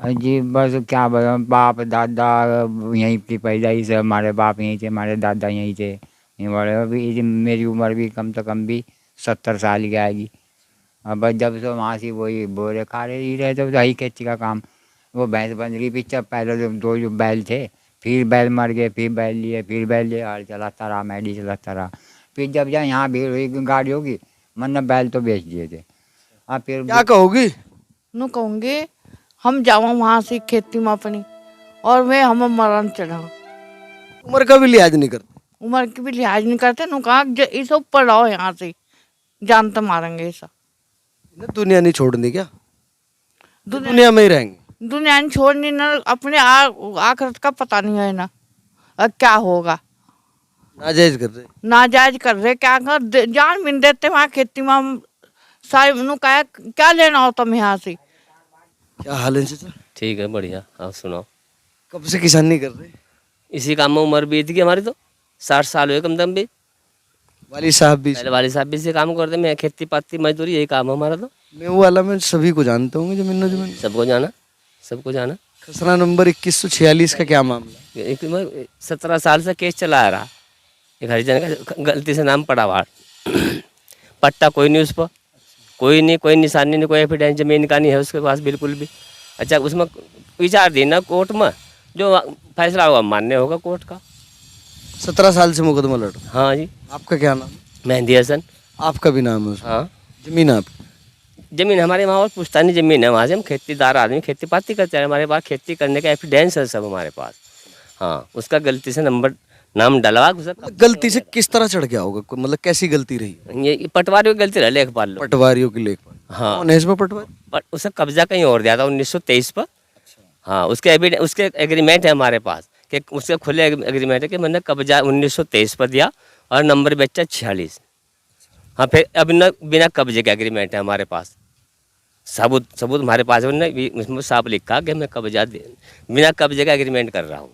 जी बस क्या बताऊँ, बाप दादा यहीं की पैदाइश है, हमारे बाप यहीं थे, हमारे दादा यहीं थे, यहीं बड़े। अभी मेरी उम्र भी कम से कम भी 70 साल की आएगी। अब बस जब से वहाँ से वही बोरे खा रहे ही रहे, तो वही खेती का काम। वो भैंस बन रही पिक्चर, पहले जो दो जो बैल थे, फिर बैल मर गए, फिर बैल लिए, फिर बैल लिए, हल चलाता रहा, मैडी चलाता रहा। फिर जब जहाँ यहाँ भीड़ हुई गाड़ियों की, मतलब बैल तो बेच दिए थे। हाँ फिर क्या कहोगी? नु कहूँगी हम जावा वहाँ से खेती में अपनी, और वे हम मरण चढ़ा। उम्र का भी लिहाज नहीं करते? उम्र की भी लिहाज नहीं करते। नु कहा इस ऊपर रहो यहाँ से, जान तो मारेंगे ऐसा। इन्हें दुनिया नहीं छोड़नी क्या? दुनिया दुनिया में ही रहेंगे? दुनिया नहीं छोड़नी ना, अपने आखिरत का पता नहीं है ना, अब क्या होगा। नाजायज कर रहे? नाजायज कर रहे, क्या कर जान भी नहीं देते वहाँ खेती में। हम सारे नु कहा क्या लेना हो तुम यहाँ से। क्या हाल है चाचा? ठीक है, बढ़िया। आप सुनाओ। कब से किसान नहीं कर रहे? इसी काम में उम्र बीत गई हमारी तो, 60 साल हुए कम दम भी। वाली साहब भी? पहले वाली साहब भी इसी काम करते, मैं खेती पाती मजदूरी, यही काम है हमारा तो। मैं वो वाला में सभी को जानते होंगे, जमीन जमीन। सबको जाना, सबको जाना। खसरा नंबर 2146 का क्या मामला? 17 साल से केस चला आ रहा, एक हरिजन का गलती से नाम पड़ा हुआ, पट्टा कोई नहीं उस पर, कोई नहीं, कोई निशानी नहीं, कोई एविडेंस जमीन का नहीं है उसके पास बिल्कुल भी। अच्छा, उसमें विचार देना कोर्ट में, जो फैसला होगा मान्य होगा कोर्ट का। 17 साल से मुकदमा लड़ रहा? हाँ जी। आपका क्या नाम? मेहंदी हसन। आपका भी नाम है उसमें? हाँ, जमीन आपकी? जमीन हमारे वहाँ और पुश्तैनी जमीन है, वहाँ से हम खेतीदार आदमी खेती पाती करते हैं, हमारे पास खेती करने का एविडेंस है सब हमारे पास। हाँ, उसका गलती से नंबर नाम डलवा उसका। गलती से किस तरह चढ़ गया होगा? मतलब कैसी गलती रही? ये पटवारियों की गलती रहा, लेखपाल लोग। पटवारियों की लेखपाल? हाँ। कौन है इसमें पटवारी? पर उसका कब्जा कहीं और दिया था 1923 पर। हाँ, उसके एग्रीमेंट है हमारे पास, कि उसके खुले एग्रीमेंट है कि मैंने कब्जा 1923 पर दिया और नंबर बेचा 46। हाँ, फिर अब न बिना कब्जे का एग्रीमेंट है हमारे पास, सबूत हमारे पास है। उन्होंने उसमें साफ लिखा कि मैं कब्जा बिना कब्जे का एग्रीमेंट कर रहा हूँ।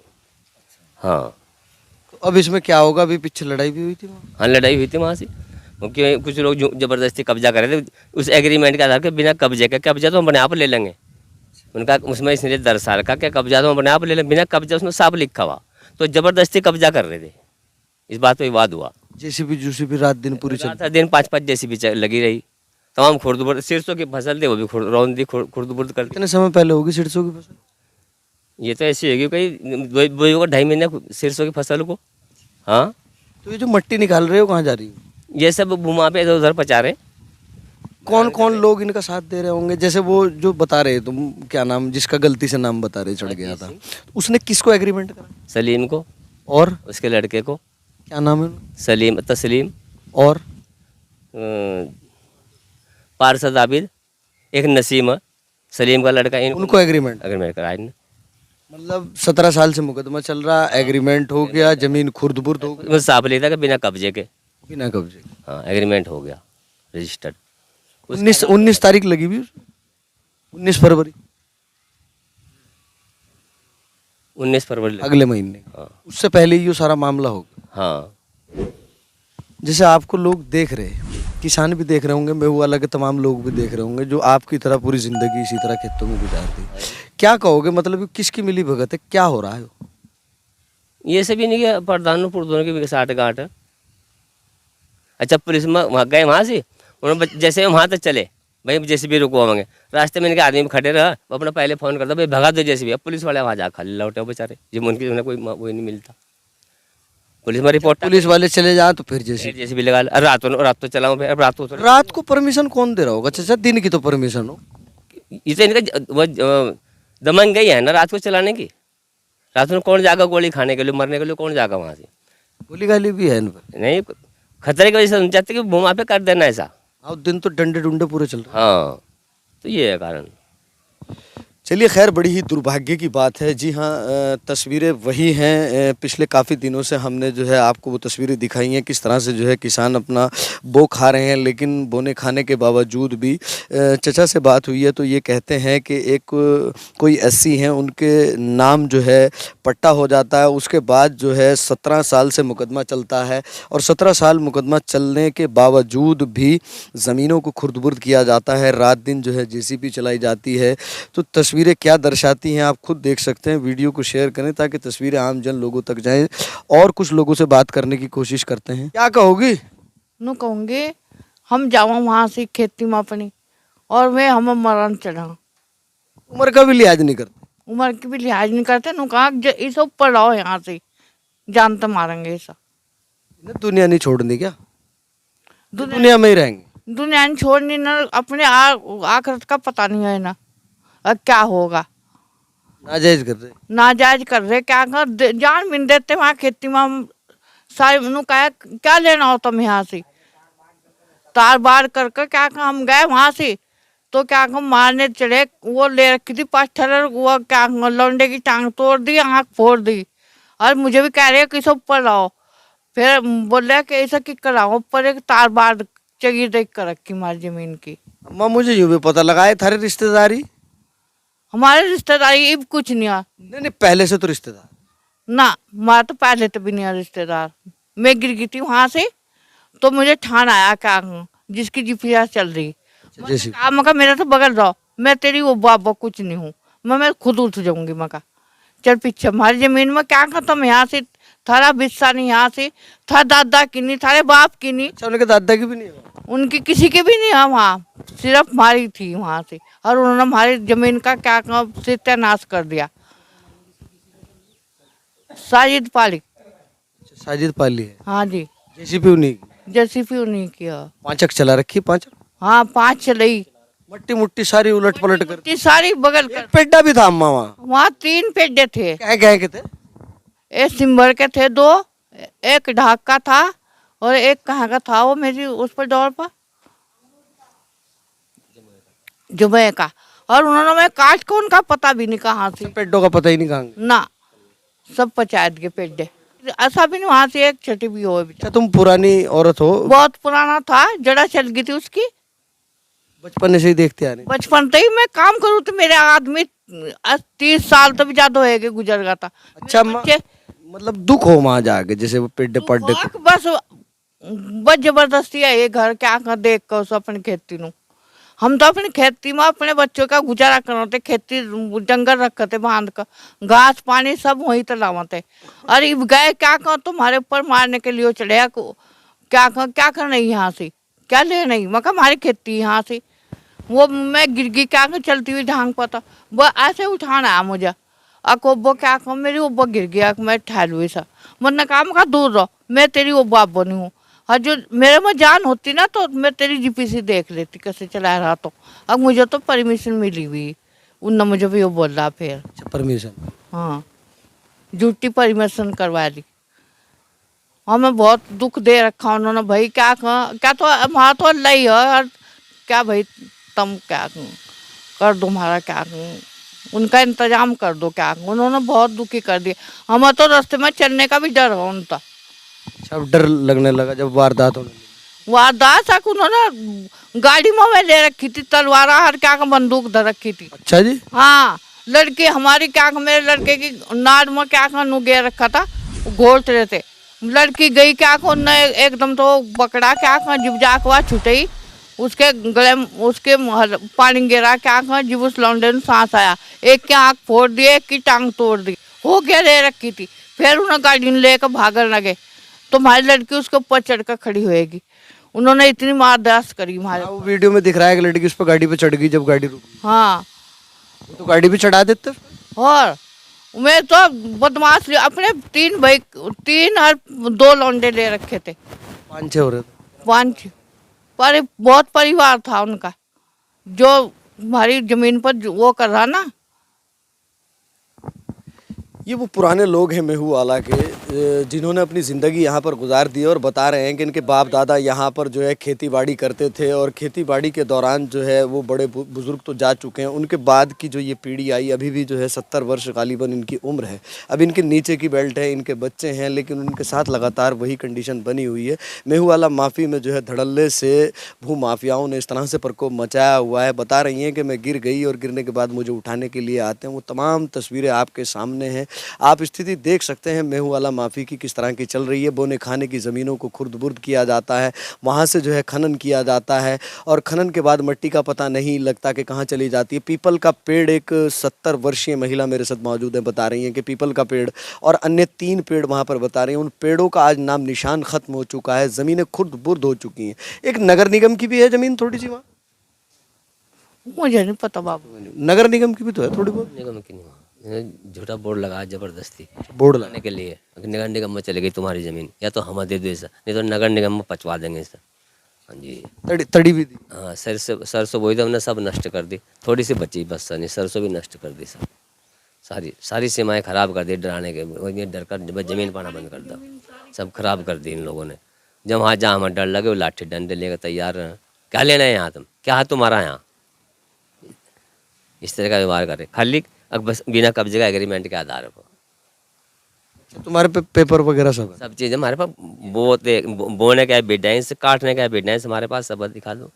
हाँ। तो अब इसमें क्या होगा? अभी पीछे लड़ाई भी हुई थी वहाँ? हाँ, लड़ाई हुई थी वहाँ से, क्योंकि कुछ लोग ज़बरदस्ती कब्जा कर रहे थे उस एग्रीमेंट के आधार पर। बिना कब्जे का, कब्जा तो हम अपने आप ले लेंगे उनका, उसमें इसलिए 10 साल का, क्या कब्जा तो हम अपने आप ले लेंगे, बिना कब्जा उसमें साफ लिखा हुआ, तो ज़बरदस्ती कब्जा कर रहे थे। इस बात पर विवाद हुआ। जेसीबी जूसीबी रात दिन पूरी चल? था दिन 5-5 जेसीबी लगी रही, तमाम खुर्द-बुर्द सरसों की फसल थी, वो भी रौंदी खुर्द-बुर्द करती। कितने समय पहले होगी सरसों की फसल? ये तो ऐसी होगी कहीं 2 महीने सरसों की फसल को। हाँ। तो ये जो मट्टी निकाल रहे हो कहाँ जा रही है? ये सब भूमा पे इधर उधर पचा रहे। कौन कौन लोग इनका साथ दे रहे होंगे? जैसे वो जो बता रहे तुम, क्या नाम, जिसका गलती से नाम बता रहे चढ़ गया था, उसने किसको एग्रीमेंट करा? सलीम को और उसके लड़के को। क्या नाम है उनका? तस्लीम और पारसद आबिद, एक नसीम है, सलीम का लड़का। उनको एग्रीमेंट कराया इन्होंने। मतलब 17 साल से मुकदमा चल रहा, एग्रीमेंट हो गया, जमीन खुर्द-बुर्द हो गई, वो साफ लिखा कि बिना कब्जे के। बिना कब्जे? हाँ, एग्रीमेंट हो गया, रजिस्टर्ड। 19 तारीख लगी हुई, 19 फरवरी, 19 फरवरी अगले महीने। हाँ। उससे पहले ही ये सारा मामला होगा। हाँ। जैसे आपको लोग देख रहे हैं, किसान भी देख रहे होंगे, मेहू वाला के तमाम लोग भी देख रहे होंगे, जो आपकी तरह पूरी जिंदगी इसी तरह खेतों में गुजारते हैं। क्या कहोगे? मतलब किसकी मिली भगत है? क्या हो रहा है? ये सब ही नहीं कि प्रधानों पुरधानों की भी साठ गांठ है। अच्छा, पुलिस में वहाँ गए, वहाँ से उन्होंने जैसे वहाँ तक चले, भाई जैसे भी रुको होंगे, रास्ते में इनके आदमी भी खड़े रहा, वो अपना पहले फ़ोन करता, भाई भगा दो जैसे भी। अब पुलिस वाले वहाँ जा खाली लौटे बेचारे, जब उनकी उन्हें कोई वो नहीं मिलता। पुलिस में रिपोर्ट, पुलिस वाले चले जाए तो फिर जैसे भी लगा, रात तो चलाऊँ, फिर अब रात को परमिशन कौन दे रहा होगा? अच्छा, दिन की तो परमिशन हो। ये तो इनका वो दमन गई है ना रात को चलाने की। रात में कौन जाएगा गोली खाने के लिए, मरने के लिए कौन जाएगा वहाँ से? गोली गाली भी है इन पर? नहीं, खतरे की वजह से हम चाहते कि वहाँ पे कर देना ऐसा। और दिन तो डंडे डुंडे पूरे चल रहे हैं। हाँ, तो ये है कारण। चलिए, खैर, बड़ी ही दुर्भाग्य की बात है। जी हाँ, तस्वीरें वही हैं। पिछले काफ़ी दिनों से हमने जो है आपको वो तस्वीरें दिखाई हैं, किस तरह से जो है किसान अपना बो खा रहे हैं, लेकिन बोने खाने के बावजूद भी चचा से बात हुई है तो ये कहते हैं कि एक कोई एससी हैं, उनके नाम जो है पट्टा हो जाता है, उसके बाद जो है 17 साल से मुकदमा चलता है, और 17 साल मुकदमा चलने के बावजूद भी ज़मीनों को खुर्द-बुर्द किया जाता है, रात दिन जो है जेसीबी चलाई जाती है। तो तस्वीर तस्वीरें क्या दर्शाती हैं आप खुद देख सकते हैं। वीडियो को शेयर करें ताकि तस्वीरें आम जन लोगों तक जाएं। और कुछ लोगों से बात करने की कोशिश करते हैं। क्या कहोगी? नु कहूँगी हम जावा वहाँ से खेती में अपनी और वे हम मरण चढ़ा। उम्र का भी लिहाज नहीं करते। उम्र की भी लिहाज नहीं करते। नु कहा इस ऊपर लाओ यहाँ से, जान तो मारेंगे ऐसा। इन्हें दुनिया नहीं छोड़नी क्या? दुनिया में ही रहेंगे। दुनिया नहीं छोड़नी ना, अपने आखिरत का पता नहीं है ना, अब क्या होगा। नाजायज कर रहे। नाजायज कर रहे, क्या कर जान मिल देते वहाँ खेती में। हम सारे नु कहा क्या लेना हो तुम यहाँ से, तार बार कर क्या हम गए वहाँ से तो क्या हम मारने चढ़े। वो ले रखी थी 5 ठर, वो क्या लौंडे की टांग तोड़ दी, आँख फोड़ दी। और मुझे भी कह रहे किस ऊपर लाओ। फिर बोल रहे कि ऐसा कि कराओ, ऊपर एक तार बार चगी देख कर रखी हमारी जमीन की। अम्मा मुझे यूं भी पता लगा है थारी रिश्तेदारी। हमारे रिश्तेदारी अब कुछ नहीं है नहीं पहले से तो रिश्तेदार ना, हमारा तो पहले तो भी नहीं है रिश्तेदार। मैं गिर गई थी वहां से तो मुझे ठान आया क्या जिसकी जीपीएस चल रही। जैसी मका मेरा तो बगल रहो, मैं तेरी वो बाबा कुछ नहीं हूँ, मैं खुद उठ जाऊंगी। मका चल पीछे, हमारी जमीन में क्या खत्म यहाँ से, थारा बिस्सा नहीं यहाँ से, था दादा की नहीं, थारे बाप की नहीं, अच्छा उनके दादा की भी नहीं है। उनकी किसी की भी नहीं है वहाँ, सिर्फ हमारी थी वहाँ से। और उन्होंने हमारी जमीन का क्या सत्यानाश कर दिया। साजिद पाली। साजिद पाली है। हाँ जी, जेसीपी उन्हीं की। जेसीपी उन्हीं की है। पांचक चला रखी। पांचक हाँ 5 चलाई। मट्टी मुट्टी सारी उलट पलट कर। ये सारी बगल कर। पेड्डा भी था अम्मा वहाँ। वहाँ 3 पेड्डे थे। क्या के थे? एक सिम्बर के थे 2, एक ढाक का था और एक कहाँ का था वो मेरी उस पर दौड़ पर जुबे का। और उन्होंने मैं काट को उनका पता भी नहीं कहाँ से, पेड्डों का पता ही नहीं कहाँ। ना सब पंचायत के पेड्डे। ऐसा भी नहीं वहाँ से एक छठी भी हो। अच्छा तुम पुरानी औरत हो, बहुत पुराना था, जड़ा चल गई थी उसकी। बचपन से ही देखते आ रहे। बचपन से ही मैं काम करूँ तो मेरे आदमी 30 साल तो भी ज्यादा होएगा गुजर गया था। अच्छा अम्मा, मतलब दुख हो वहाँ जाके जैसे वो पेड्डे पड्डे को। बस जबरदस्ती है ये घर क्या कर देख कर उस अपनी खेती नु। हम तो अपनी खेती में अपने बच्चों का गुजारा करते, खेती जंगल रखते बांध कर, घास पानी सब वहीं तो लावते। अरे गए क्या कर तुम्हारे ऊपर मारने के लिए चढ़े को, क्या करना यहाँ से, क्या ले नहीं मका हमारी खेती यहाँ से। वो मैं गिर गई क्या कर चलती हुई ढांग पता, वो ऐसे उठाना आया मुझे। अको वो क्या कर मेरी वो गिर गया, मैं ठहर हुई सा। मैंने काम का दूर रहो, मैं तेरी वो बाप बनी हूँ। और जो मेरे में जान होती ना तो मैं तेरी जीपीसी देख लेती कैसे चला रहा। तो अब मुझे तो परमिशन मिली हुई, उनने मुझे भी वो बोल रहा फिर। अच्छा परमिशन। हाँ झूठी परमिशन करवा ली। और मैं बहुत दुख दे रखा उन्होंने भाई। क्या तो हमारा तो अल्लाह ही है। और क्या भाई तुम क्या कर दो, हमारा क्या उनका इंतजाम कर दो क्या। उन्होंने बहुत दुखी कर दिया। हमें तो रास्ते में चलने का भी डर है उनका। अच्छा अब डर लगने लगा जब वारदात होने लगी। वारदात तक उन्होंने गाड़ी में मैं ले रखी थी, तलवार हर क्या बंदूक धर रखी थी। अच्छा जी। हाँ लड़की हमारी क्या मेरे लड़के की नाड़ में क्या नुगे रखा था, घोट रहे थे। लड़की गई क्या उनने एकदम तो पकड़ा क्या जिब जाकवा छुटई, उसके गले उसके पानी गिरा क्या जिब उस लौंडे ने सांस आया। एक की आँख फोड़ दी, एक की टांग तोड़ दी, हो गया ले रखी थी। फिर उन्हें गाड़ी में लेकर भागने लगे तो हमारी लड़की उसके ऊपर चढ़कर खड़ी होएगी। उन्होंने इतनी मारदास करी हमारे। वो वीडियो में दिख रहा है कि लड़की उस पर गाड़ी पे चढ़ गई जब गाड़ी रुकी। हाँ तो गाड़ी भी चढ़ा देते। और मैं तो बदमाश अपने 3 भाई 3 और 2 लौंडे ले रखे थे। 5-6 हो रहे थे। 5 पर बहुत परिवार था उनका जो हमारी जमीन पर वो कर रहा ना। ये वो पुराने लोग हैं महू वाला के जिन्होंने अपनी ज़िंदगी यहाँ पर गुजार दी और बता रहे हैं कि इनके बाप दादा यहाँ पर जो है खेती बाड़ी करते थे और खेती बाड़ी के दौरान जो है वो बड़े बुजुर्ग तो जा चुके हैं। उनके बाद की जो ये पीढ़ी आई अभी भी जो है 70 वर्ष गालिबन इनकी उम्र है। अब इनके नीचे की बेल्ट है, इनके बच्चे हैं, लेकिन उनके साथ लगातार वही कंडीशन बनी हुई है। महू वाला माफ़ी में जो है धड़ल्ले से भू माफियाओं ने इस तरह से प्रकोप मचाया हुआ है। बता रही हैं कि मैं गिर गई और गिरने के बाद मुझे उठाने के लिए आते हैं। वो तमाम तस्वीरें आपके सामने हैं। आप स्थिति देख सकते हैं मेहुवाला माफी की किस तरह की चल रही है। बोने खाने की ज़मीनों को खुर्द-बुर्द किया जाता है, वहाँ से जो है खनन किया जाता है और खनन के बाद मिट्टी का पता नहीं लगता कि कहाँ चली जाती है। पीपल का पेड़, एक 70 वर्षीय महिला मेरे साथ मौजूद है, बता रही हैं कि पीपल का पेड़ और अन्य 3 पेड़ वहाँ पर बता रही हैं, उन पेड़ों का आज नाम निशान खत्म हो चुका है, ज़मीनें खुर्द-बुर्द हो चुकी हैं। एक नगर निगम की भी है ज़मीन थोड़ी सी वहाँ? मुझे नहीं पता बाबू। नगर निगम की भी तो है थोड़ी बहुत? निगम की नहीं, झूठा बोर्ड लगाया जबरदस्ती बोर्ड लगाने के लिए। अगर नगर निगम में चले गई तुम्हारी ज़मीन, या तो हम दे दो ऐसा, नहीं तो नगर निगम में पचवा देंगे सर। हाँ जी, तड़ी भी दी। हाँ, सरसों बोई तो हमने सब नष्ट कर दी, थोड़ी सी बची बस सर, नहीं सरसों भी नष्ट कर दी सर। सारी सीमाएं खराब कर दी डराने के, ये डर कर ज़मीन पाना बंद कर दो, सब खराब कर दी इन लोगों ने। जब वहाँ जहाँ हमें डर लगे वो लाठी डंडे लेकर तैयार हैं। क्या लेना है यहाँ, तुम क्या है तुम्हारा यहाँ, इस तरह का व्यवहार करे, खाली बस बिना कब्जे का एग्रीमेंट के आधार पर। तुम्हारे पे पेपर वगैरह सब है? सब चीज़ हमारे पास, बोने का एविडेंस, काटने का एविडेंस हमारे पास सब दिखा दो।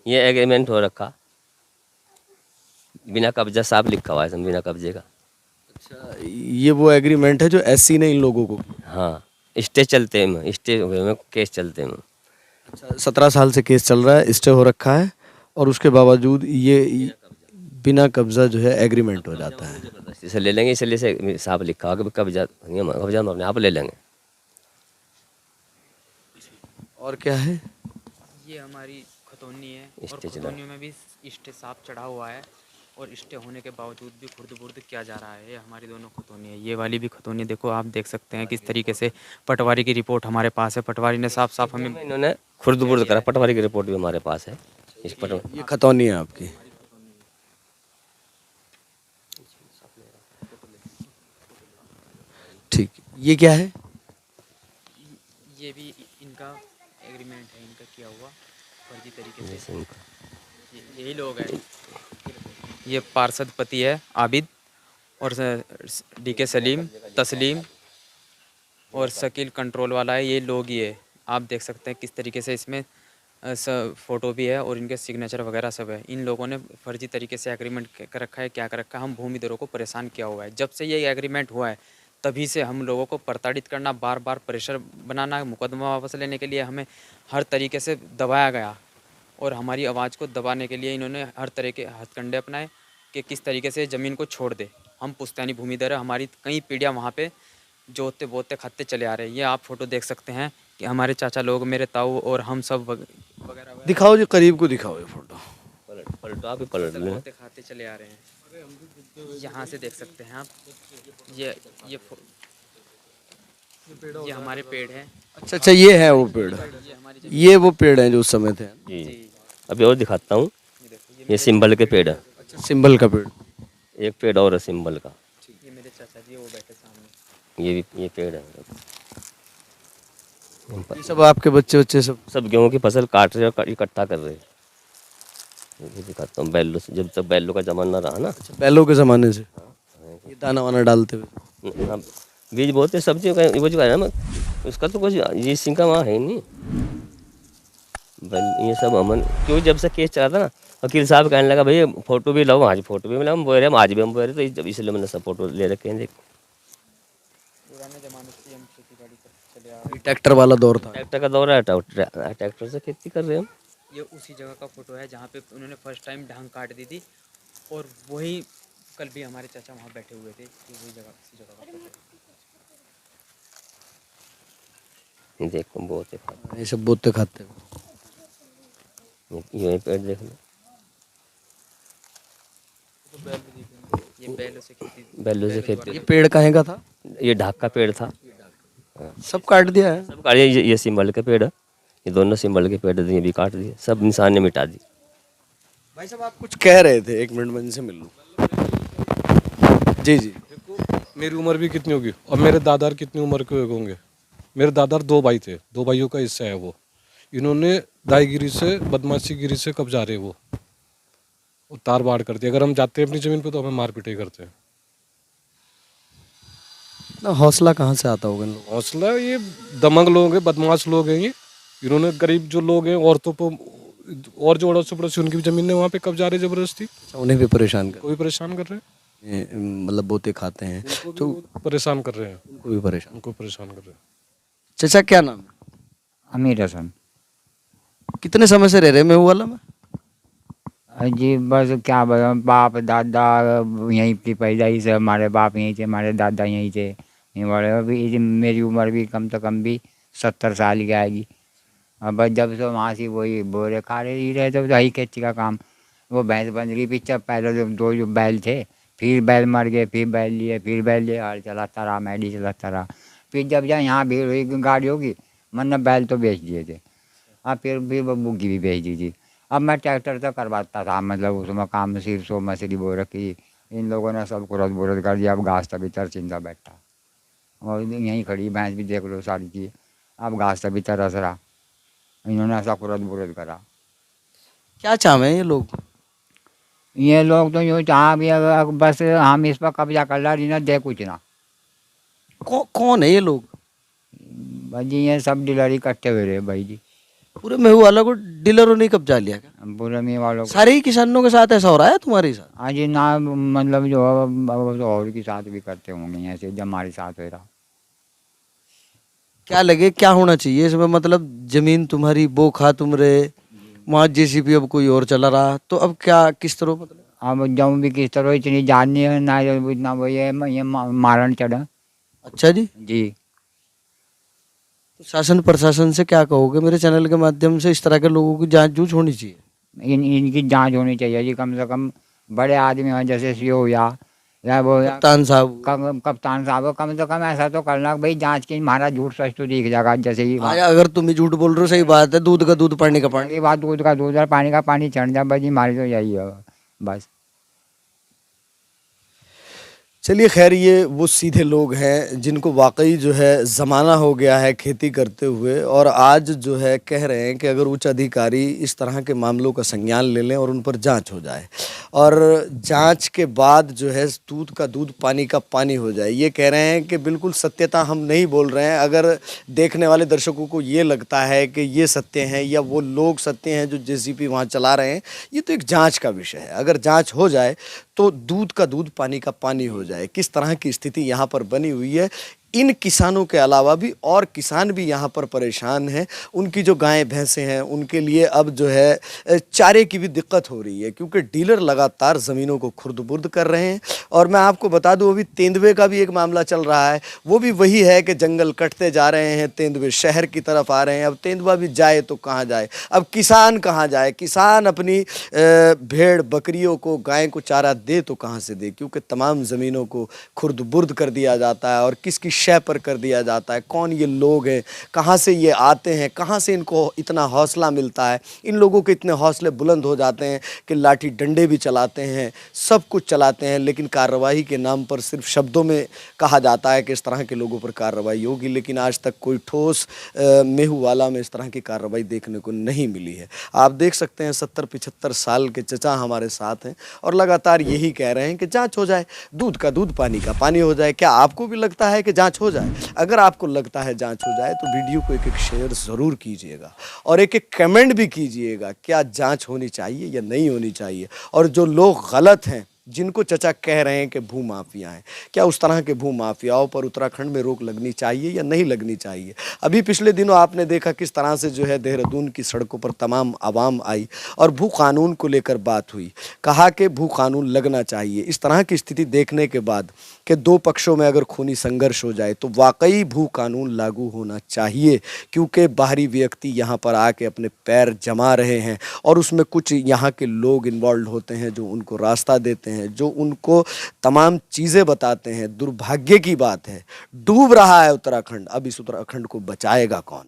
ये एग्रीमेंट हो रखा, बिना कब्जा साफ लिखा हुआ है, बिना कब्जे का। अच्छा, ये वो एग्रीमेंट है जो एससी ने इन लोगों को? हाँ, स्टे चलते हैं, स्टे में केस चलते हैं। अच्छा, 17 साल से केस चल रहा है, स्टे हो रखा है और उसके बावजूद ये बिना कब्जा जो है एग्रीमेंट हो जाता है। जबरदस्ती से ले लेंगे, इसलिए से साफ लिखा हुआ कि कब्जा हम अपने आप ले लेंगे। और क्या है? ये हमारी खतौनी है और स्टे चला। खतौनी में भी स्टे साफ चढ़ा हुआ है और स्टे होने के बावजूद भी खुर्द-बुर्द किया जा रहा है। ये हमारी दोनों खतौनी है, ये वाली भी खतौनी देखो, आप देख सकते हैं किस तरीके से पटवारी की रिपोर्ट हमारे पास है। पटवारी ने साफ साफ हमें इन्होंने खुर्द-बुर्द करा, पटवारी की रिपोर्ट भी हमारे पास है। इस पटवारी ये खतौनी है आपकी? ठीक, ये क्या है? ये भी इनका एग्रीमेंट है, इनका किया हुआ फर्जी तरीके से। यही लोग हैं, ये पार्षद पति है आबिद और डीके सलीम, तस्लीम और शकील कंट्रोल वाला है, ये लोग ही है। आप देख सकते हैं किस तरीके से इसमें फ़ोटो भी है और इनके सिग्नेचर वगैरह सब है। इन लोगों ने फर्जी तरीके से एग्रीमेंट कर रखा है, क्या कर रखा है, हम भूमिधरों को परेशान किया हुआ है। जब से ये एग्रीमेंट हुआ है तभी से हम लोगों को प्रताड़ित करना, बार बार प्रेशर बनाना, मुकदमा वापस लेने के लिए हमें हर तरीके से दबाया गया और हमारी आवाज़ को दबाने के लिए इन्होंने हर तरह के हथकंडे अपनाए कि किस तरीके से ज़मीन को छोड़ दे। हम पुश्तैनी भूमिधर है, हमारी कई पीढ़ियाँ वहाँ पे जोतते बोते खाते चले आ रहे हैं। ये आप फोटो देख सकते हैं कि हमारे चाचा लोग, मेरे ताऊ और हम सब वगैरह दिखाओ जी, करीब को दिखाओ ये फोटो। पलटो, आप ही पलट लें। बोते खाते चले आ रहे हैं। यहाँ से देख सकते हैं आप, ये हमारे पेड़ हैं। अच्छा अच्छा, ये है वो पेड़, ये वो पेड़ हैं जो उस समय थे? जी, अभी और दिखाता हूँ, ये सिंबल के पेड़ है। अच्छा, सिंबल का पेड़। एक पेड़ और है सिंबल का, ये मेरे चाचा जी वो बैठे सामने। ये पेड़ है। ये सब आपके बच्चे सब? गेहूं की फसल काट रहे और इकट्ठा कर रहे हैं। ये दिखाता हूँ, बैलों से, जब तक बैलों का जमाना रहा ना, बैलों के ज़माने से ये दाना वाना डालते हुए? हाँ, बीज बोते सब्जी का, वो जो है ना, उसका तो कुछ ये सिंह का वहाँ है नहीं। ये सब अमन, क्योंकि जब से केस चला था ना, वकील साहब कहने लगा भाई फोटो भी लाओ, आज फोटो भी मिला, हम बोल रहे हम आज भी हम बोल रहे, तो इसलिए मैंने सब फोटो ले रखे हैं। देख, पुराने ज़माने से हम खेती बाड़ी कर चले आ रहे ट्रैक्टर वाला दौर था? ट्रैक्टर का दौर है, ट्रैक्टर से खेती कर रहे हैं हम। हैं। ये उसी जगह का फोटो है जहाँ पे उन्होंने फर्स्ट टाइम ढांग काट दी थी और वही कल भी हमारे चाचा वहाँ बैठे हुए थे। ये वही जगह, उसी जगह का फोटो है। ये देखो बहुत है, ये सब बोते खाते हैं। ये पेड़ देख लो, ये बैलों से खेती, बैलों से खेती। ये पेड़ कहाँ का था? ये ढाक का पेड़ था, सब काट दिया है? सब काट, ये सिंबल के पेड़ है, ये दोनों सिंबल के पेड़ ये भी काट दिए, सब इंसान ने मिटा दी। भाई साहब आप कुछ कह रहे थे, 1 मिनट में इनसे मिल लूँ। जी जी। मेरी उम्र भी कितनी होगी और मेरे दादार कितनी उम्र के होंगे। मेरे दादार 2 भाई थे, 2 भाइयों का हिस्सा है वो। इन्होंने दाईगिरी से, बदमाशी गिरी से कब्जा रहे वो तार बाड़ करते। अगर हम जाते हैं अपनी ज़मीन पे तो हमें मार पिटाई करते हैं। ना हौसला कहाँ से आता होगा इन लोगों हौसला, ये दमंग लोग हैं, बदमाश लोग हैं ये। इन्होंने गरीब जो लोग हैं, औरतों पर और जो अड़ोस पड़ोसी उनकी भी जमीन है वहाँ पे कब्जा रहे जबरदस्ती, उन्हें भी परेशान कर कोई परेशान कर रहे हैं, मतलब बोते खाते हैं तो परेशान कर रहे हैं, उनको भी परेशान। उनको परेशान कर रहे हैं। चाचा क्या नाम है? अमीर हसन। कितने समय से रह रहे महू वाला में? जी बस क्या बताऊं, बाप दादा यहीं की पैदाइश है, हमारे बाप यहीं थे, हमारे दादा यहीं थे, यहीं बड़े। अभी मेरी उम्र भी कम से कम भी 70 साल की आएगी। अब बस जब से वहाँ से वही बोरे खा रहे ही रहे थे, तो वही खेती का काम। वो भैंस बन रही पीछे, पहले दो जो बैल थे, फिर बैल मर गए, फिर बैल लिए, फिर बैल लिए, हल चलाता रहा, मैडी चलाता रहा। फिर जब जहाँ यहाँ भीड़ हुई गाड़ियों की, मतलब बैल तो बेच दिए थे। अब फिर वो बुग्गी भी बेच दी थी। अब मैं ट्रैक्टर से करवाता था, मतलब उसमें काम सिर्फ सो मछली बो रखी। इन लोगों ने सब कुरद बुरद कर दिया। अब घास तभी तर चिंता बैठा, और यहीं खड़ी भैंस भी देख लो सारी चीज़, अब घास तभी तरस रहा। इन्होंने ऐसा कुरद बुरद करा। क्या चाहे ये लोग? ये लोग तो यूँ चाह भी अगर बस हम इस पर कब्जा कर ला, ना दे कुछ ना। कौन है ये लोग? भाई जी ये सब डीलर इकट्ठे हुए रहे भाई जी। पूरे महू वाला को डीलरों ने कब्जा लिया क्या? बुरे में वालों को सारे ही किसानों के साथ ऐसा हो रहा है तुम्हारे साथ? हाँ जी ना, मतलब जो है, अब तो और के साथ भी करते होंगे ऐसे, जब हमारे साथ हो रहा। क्या लगे क्या होना चाहिए इसमें? मतलब जमीन तुम्हारी, बो खा तुम रहे, वहाँ जेसीबी अब कोई और चला रहा, तो अब क्या किस तरह मतलब? अब जब भी किस तरह इतनी जाननी है ना, इतना वो ये मारण चढ़ा। अच्छा जी। जी तो शासन प्रशासन से क्या कहोगे? मेरे चैनल के माध्यम से इस तरह के लोगों की जांच जूझ होनी चाहिए। इनकी जांच होनी चाहिए जी, कम से कम बड़े आदमी हो जैसे सीओ या वो या कप्तान साहब, कप्तान साहब हो, कम से कम ऐसा तो करना भाई जांच की हमारा झूठ सच तो दिख जाएगा। जैसे ही हाँ, अगर तुम ही झूठ बोल रहे हो, सही बात है, दूध का दूध पानी का पानी। ये बात दूध का दूध और पानी का पानी चढ़ जाए भाई जी, हमारी तो यही है बस। चलिए खैर, ये वो सीधे लोग हैं जिनको वाकई जो है ज़माना हो गया है खेती करते हुए, और आज जो है कह रहे हैं कि अगर उच्च अधिकारी इस तरह के मामलों का संज्ञान ले लें और उन पर जांच हो जाए, और जांच के बाद जो है दूध का दूध पानी का पानी हो जाए। ये कह रहे हैं कि बिल्कुल सत्यता हम नहीं बोल रहे हैं। अगर देखने वाले दर्शकों को ये लगता है कि ये सत्य हैं या वो लोग सत्य हैं जो जेसीबी वहाँ चला रहे हैं, ये तो एक जांच का विषय है। अगर जांच हो जाए तो दूध का दूध पानी का पानी हो जाए। किस तरह की स्थिति यहाँ पर बनी हुई है, इन किसानों के अलावा भी और किसान भी यहाँ पर परेशान हैं। उनकी जो गायें भैंसें हैं उनके लिए अब जो है चारे की भी दिक्कत हो रही है, क्योंकि डीलर लगातार ज़मीनों को खुर्द-बुर्द कर रहे हैं। और मैं आपको बता दूं, अभी तेंदुए का भी एक मामला चल रहा है। वो भी वही है कि जंगल कटते जा रहे हैं, तेंदुए शहर की तरफ आ रहे हैं। अब तेंदुआ भी जाए तो कहाँ जाए, अब किसान कहाँ जाए? किसान अपनी भेड़ बकरियों को, गाय को चारा दे तो कहाँ से दे, क्योंकि तमाम ज़मीनों को खुर्द-बुर्द कर दिया जाता है और किसकी शय पर कर दिया जाता है। कौन ये लोग हैं, कहाँ से ये आते हैं, कहाँ से इनको इतना हौसला मिलता है? इन लोगों के इतने हौसले बुलंद हो जाते हैं कि लाठी डंडे भी चलाते हैं, सब कुछ चलाते हैं, लेकिन कार्रवाई के नाम पर सिर्फ शब्दों में कहा जाता है कि इस तरह के लोगों पर कार्रवाई होगी, लेकिन आज तक कोई ठोस मेहू वाला में इस तरह की कार्रवाई देखने को नहीं मिली है। आप देख सकते हैं 70-75 साल के चचा हमारे साथ हैं और लगातार यही कह रहे हैं कि जांच हो जाए, दूध का दूध पानी का पानी हो जाए। क्या आपको भी लगता है कि जांच हो जाए? अगर आपको लगता है जांच हो जाए तो वीडियो को एक शेयर ज़रूर कीजिएगा और एक कमेंट भी कीजिएगा, क्या जांच होनी चाहिए या नहीं होनी चाहिए। और जो लोग गलत हैं, जिनको चचा कह रहे हैं कि भू माफिया हैं, क्या उस तरह के भू माफियाओं पर उत्तराखंड में रोक लगनी चाहिए या नहीं लगनी चाहिए? अभी पिछले दिनों आपने देखा किस तरह से जो है देहरादून की सड़कों पर तमाम आवाम आई और भू कानून को लेकर बात हुई, कहा कि भू कानून लगना चाहिए। इस तरह की स्थिति देखने के बाद कि दो पक्षों में अगर खूनी संघर्ष हो जाए तो वाकई भू कानून लागू होना चाहिए, क्योंकि बाहरी व्यक्ति यहाँ पर आके अपने पैर जमा रहे हैं और उसमें कुछ यहाँ के लोग इन्वॉल्व होते हैं जो उनको रास्ता देते हैं, जो उनको तमाम चीज़ें बताते हैं। दुर्भाग्य की बात है, डूब रहा है उत्तराखंड। अब इस उत्तराखंड को बचाएगा कौन?